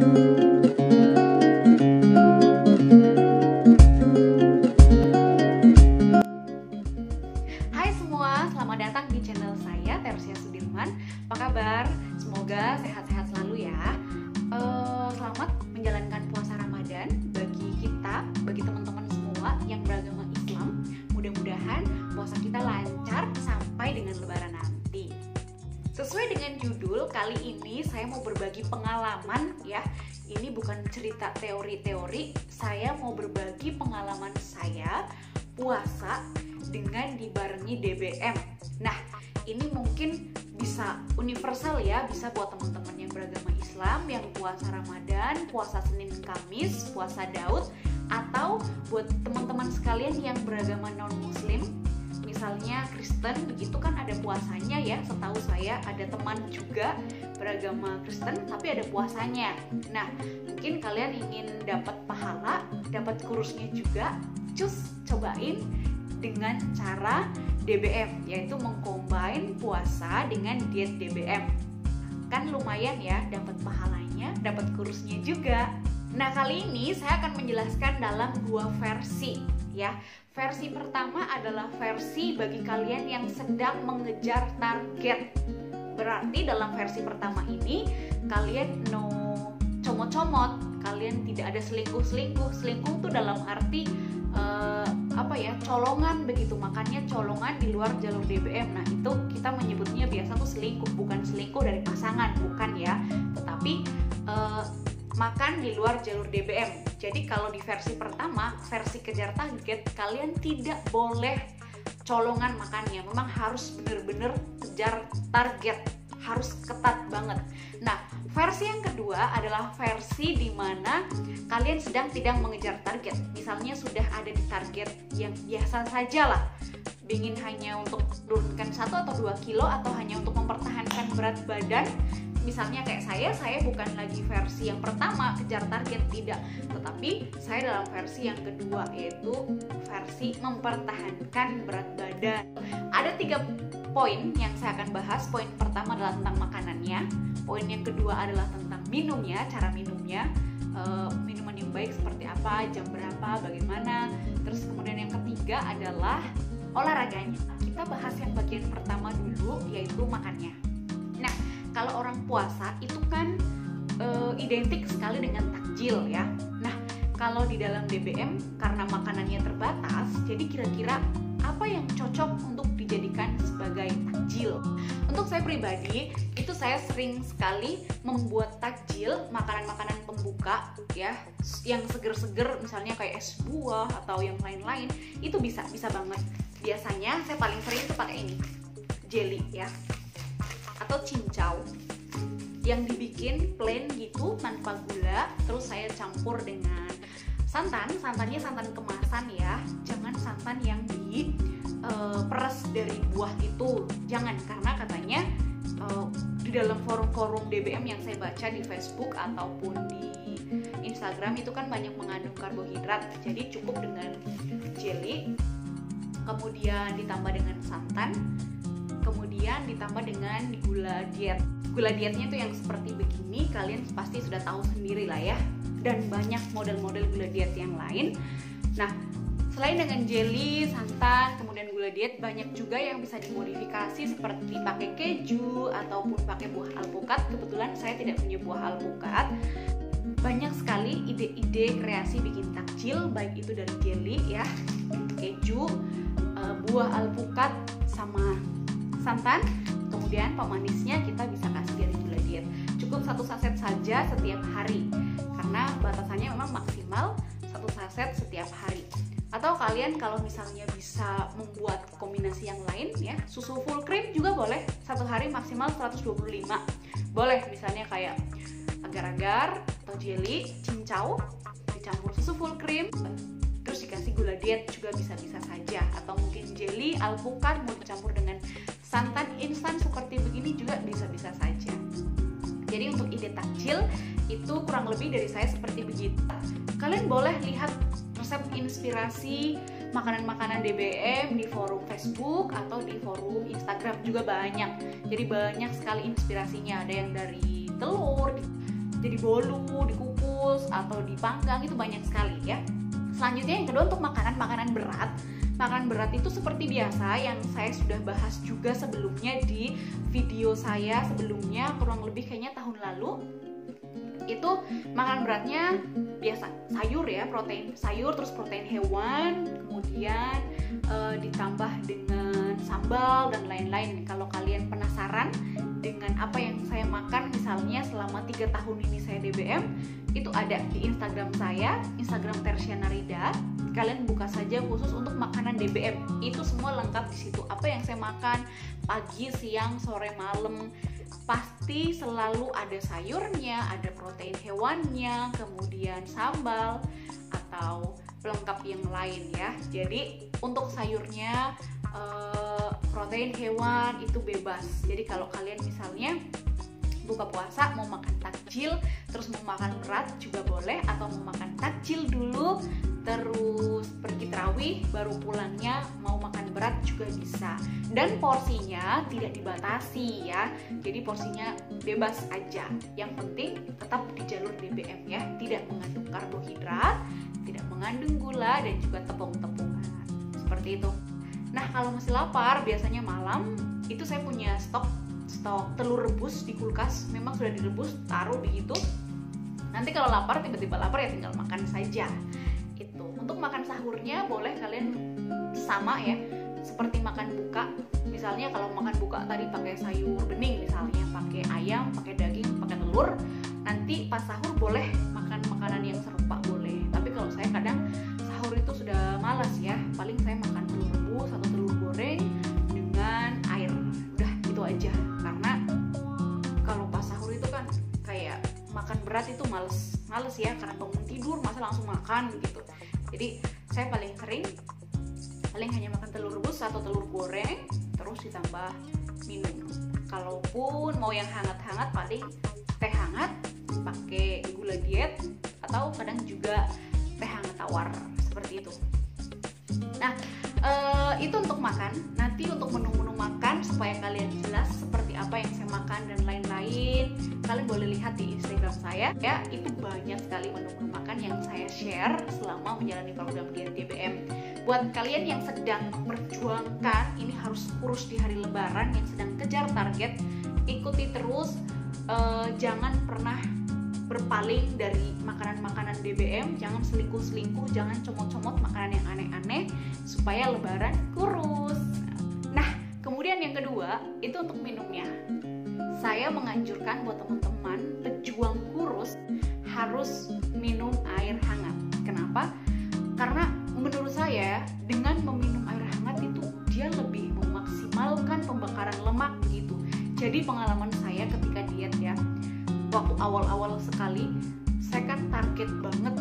Hai semua, selamat datang di channel saya, Tersia Sudirman. Apa kabar? Semoga sehat-sehat selalu ya. Selamat menjalankan puasa Ramadan bagi kita, bagi teman-teman semua yang beragama Islam. Mudah-mudahan puasa kita lancar sampai dengan Lebaran nanti. Sesuai dengan judul, kali ini saya mau berbagi pengalaman ya. Ini bukan cerita teori-teori, saya mau berbagi pengalaman saya puasa dengan dibarengi DBM. Nah, ini mungkin bisa universal ya, bisa buat teman-teman yang beragama Islam, yang puasa Ramadan, puasa Senin Kamis, puasa Daud, atau buat teman-teman sekalian yang beragama non-Muslim, misalnya Kristen, begitu kan ada puasanya ya. Setahu saya ada teman juga beragama Kristen tapi ada puasanya. Nah, mungkin kalian ingin dapat pahala, dapat kurusnya juga, cobain dengan cara DBM, yaitu mengcombine puasa dengan diet DBM. Kan lumayan ya, dapat pahalanya, dapat kurusnya juga. Nah, kali ini saya akan menjelaskan dalam dua versi ya. Versi pertama adalah versi bagi kalian yang sedang mengejar target. Berarti dalam versi pertama ini kalian no comot-comot, kalian tidak ada selingkuh-selingkuh. Selingkuh tuh dalam arti colongan begitu, makanya colongan di luar jalur DBM. Nah, itu kita menyebutnya biasa tuh selingkuh, bukan selingkuh dari pasangan, bukan ya, tetapi makan di luar jalur DBM. Jadi kalau di versi pertama, versi kejar target, kalian tidak boleh colongan makannya, memang harus bener-bener kejar target, harus ketat banget. Nah, versi yang kedua adalah versi di mana kalian sedang tidak mengejar target. Misalnya sudah ada di target yang biasa saja lah, ingin hanya untuk menurunkan 1 atau 2 kilo atau hanya untuk mempertahankan berat badan. Misalnya kayak saya bukan lagi versi yang pertama kejar target, tidak, tetapi saya dalam versi yang kedua, yaitu versi mempertahankan berat badan. Ada 3 poin yang saya akan bahas. Poin pertama adalah tentang makanannya, poin yang kedua adalah tentang minumnya, cara minumnya, minuman yang baik seperti apa, jam berapa, bagaimana. Terus kemudian yang ketiga adalah olahraganya. Kita bahas yang bagian pertama dulu, yaitu makannya. Nah, kalau orang puasa itu kan identik sekali dengan takjil ya. Nah, kalau di dalam DBM karena makanannya terbatas, jadi kira-kira apa yang cocok untuk dijadikan sebagai takjil? Untuk saya pribadi, itu saya sering sekali membuat takjil, makanan-makanan pembuka ya, yang seger-seger, misalnya kayak es buah atau yang lain-lain, itu bisa banget. Biasanya saya paling sering itu pakai ini, jelly ya, atau cincau yang dibikin plain gitu tanpa gula, terus saya campur dengan santannya santan kemasan ya, jangan santan yang diperes dari buah itu, jangan, karena katanya di dalam forum-forum DBM yang saya baca di Facebook ataupun di Instagram itu kan banyak mengandung karbohidrat, jadi cukup dengan jelly, kemudian ditambah dengan santan, kemudian ditambah dengan gula diet. Gula dietnya tuh yang seperti begini, kalian pasti sudah tahu sendiri lah ya, dan banyak model-model gula diet yang lain. Nah, selain dengan jelly, santan, kemudian gula diet, banyak juga yang bisa dimodifikasi seperti pakai keju ataupun pakai buah alpukat. Kebetulan saya tidak punya buah alpukat. Banyak sekali ide-ide kreasi bikin takjil, baik itu dari jelly ya, keju, buah alpukat sama santan. Kemudian pemanisnya kita bisa kasih dari gula diet. Cukup 1 saset saja setiap hari, karena batasannya memang maksimal 1 saset setiap hari. Atau kalian kalau misalnya bisa membuat kombinasi yang lain ya, susu full cream juga boleh, 1 hari maksimal 125. Boleh misalnya kayak agar-agar atau jelly, cincau dicampur susu full cream, terus dikasih gula diet juga bisa-bisa saja. Atau mungkin jelly, alpukat mau dicampur dengan santan instan seperti begini juga bisa-bisa saja. Jadi untuk ide takjil itu kurang lebih dari saya seperti begitu. Kalian boleh lihat resep inspirasi makanan-makanan DBM di forum Facebook atau di forum Instagram juga banyak. Jadi banyak sekali inspirasinya, ada yang dari telur. jadi bolu, dikukus atau dipanggang, itu banyak sekali ya. Selanjutnya yang kedua untuk makanan berat. Makanan berat itu seperti biasa yang saya sudah bahas juga sebelumnya di video saya sebelumnya, kurang lebih kayaknya tahun lalu. Itu makanan beratnya biasa sayur ya, protein sayur, terus protein hewan, kemudian ditambah dengan sambal dan lain-lain. Kalau kalian penasaran dengan apa yang saya makan misalnya selama 3 tahun ini saya DBM, itu ada di Instagram saya, Instagram Tersianarida. Kalian buka saja khusus untuk makanan DBM, itu semua lengkap di situ. Apa yang saya makan pagi, siang, sore, malam, pasti selalu ada sayurnya, ada protein hewannya, kemudian sambal atau pelengkap yang lain ya. Jadi untuk sayurnya, protein hewan itu bebas. Jadi kalau kalian misalnya buka puasa mau makan takjil terus mau makan berat juga boleh, atau mau makan takjil dulu terus pergi tarawih baru pulangnya mau makan berat juga bisa. Dan porsinya tidak dibatasi ya, jadi porsinya bebas aja. Yang penting tetap di jalur DBM ya, tidak mengandung karbohidrat, tidak mengandung gula, dan juga tepung-tepungan seperti itu. Nah kalau masih lapar, biasanya malam itu saya punya stok telur rebus di kulkas, memang sudah direbus, taruh begitu. Nanti kalau lapar, tiba-tiba lapar ya tinggal makan saja. Itu untuk makan sahurnya boleh kalian sama ya, seperti makan buka. Misalnya kalau makan buka tadi pakai sayur bening, misalnya pakai ayam, pakai daging, pakai telur, nanti pas sahur boleh makan makanan yang serupa, boleh. Tapi kalau saya kadang sahur itu sudah malas ya, paling saya makan telur rebus atau telur goreng dengan air, udah itu aja. Karena kalau pas sahur itu kan kayak makan berat itu males ya, karena bangun tidur masa langsung makan gitu. Jadi saya paling hanya makan telur rebus atau telur goreng terus ditambah minum. Kalaupun mau yang hangat-hangat, paling teh hangat pakai gula diet, atau kadang juga teh hangat tawar seperti itu. Nah itu untuk makan. Nanti untuk menu-menu makan supaya kalian jelas seperti apa yang saya makan dan lain-lain, kalian boleh lihat di Instagram saya ya. Itu banyak sekali menu-menu makan yang saya share selama menjalani program diet DBM. Buat kalian yang sedang memperjuangkan ini harus kurus di hari lebaran, yang sedang kejar target, ikuti terus, jangan pernah berpaling dari makanan-makanan DBM, jangan selingkuh-selingkuh, jangan comot-comot makanan yang aneh-aneh supaya lebaran kurus. Nah, kemudian yang kedua, itu untuk minumnya. Saya menganjurkan buat teman-teman pejuang kurus harus minum air hangat. Kenapa? Karena menurut saya dengan meminum air hangat itu dia lebih memaksimalkan pembakaran lemak gitu. Jadi pengalaman saya ketika diet ya, waktu awal-awal sekali, saya kan target banget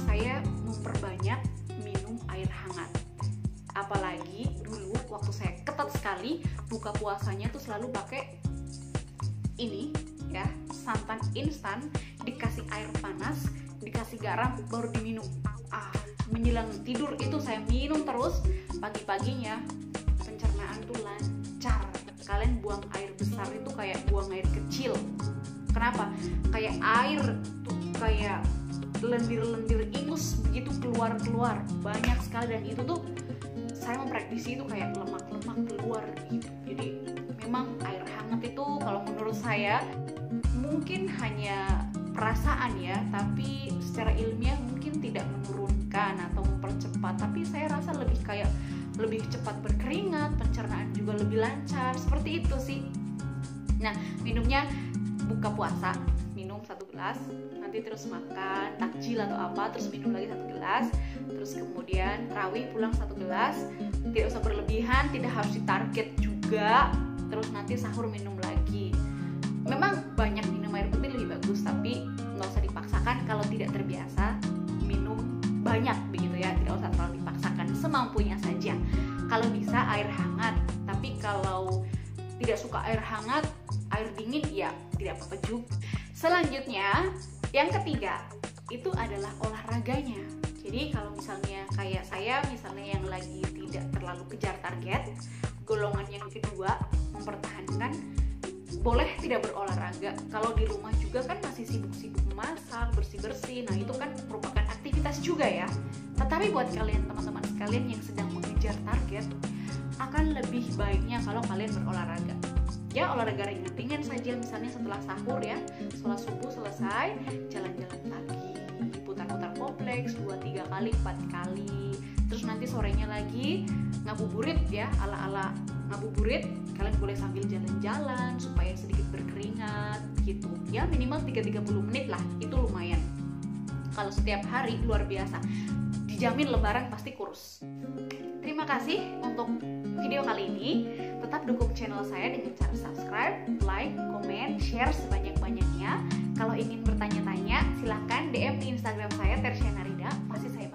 saya memperbanyak minum air hangat. Apalagi dulu waktu saya ketat sekali, buka puasanya tuh selalu pakai ini ya, santan instan, dikasih air panas, dikasih garam, baru diminum. Menjelang tidur itu saya minum terus, pagi-paginya pencernaan tuh lancar. Kalian buang air besar itu kayak buang air kecil. Kenapa? Kayak air tuh kayak lendir-lendir ingus begitu keluar banyak sekali, dan itu tuh saya memprediksi itu kayak lemak-lemak keluar gitu. Jadi memang air hangat itu kalau menurut saya mungkin hanya perasaan ya, tapi secara ilmiah mungkin tidak menurunkan atau mempercepat, tapi saya rasa lebih cepat berkeringat, pencernaan juga lebih lancar, seperti itu sih. Nah, minumnya buka puasa minum 1 gelas, nanti terus makan takjil atau apa terus minum lagi 1 gelas, terus kemudian tarawih pulang 1 gelas, tidak usah berlebihan, tidak harus ditarget juga, terus nanti sahur minum lagi. Memang banyak minum air putih lebih bagus, tapi nggak usah dipaksakan kalau tidak terbiasa minum banyak begitu ya, tidak usah terlalu dipaksakan, semampunya saja. Kalau bisa air hangat, tapi kalau tidak suka air hangat, air dingin ya tidak apa-apa juga. Selanjutnya yang ketiga itu adalah olahraganya. Jadi kalau misalnya kayak saya misalnya yang lagi tidak terlalu kejar target, golongan yang kedua mempertahankan boleh tidak berolahraga. Kalau di rumah juga kan masih sibuk-sibuk masak, bersih-bersih. Nah, itu kan merupakan aktivitas juga ya. Tetapi buat kalian teman-teman sekalian yang sedang mengejar target, akan lebih baiknya kalau kalian berolahraga. Ya, olahraga ringan-ringan saja, misalnya setelah sahur ya, sholat subuh selesai, jalan-jalan pagi, putar-putar kompleks 2-3 kali, 4 kali. Terus nanti sorenya lagi ngabuburit ya, ala-ala ngabuburit. Kalian boleh sambil jalan-jalan supaya sedikit berkeringat gitu. Ya, minimal 30 menit lah, itu lumayan. Kalau setiap hari luar biasa. Dijamin lebaran pasti kurus. Terima kasih untuk video kali ini. Tetap dukung channel saya dengan cara subscribe, like, komen, share sebanyak-banyaknya. Kalau ingin bertanya-tanya, silahkan DM di Instagram saya Tersiana Rida. Pasti saya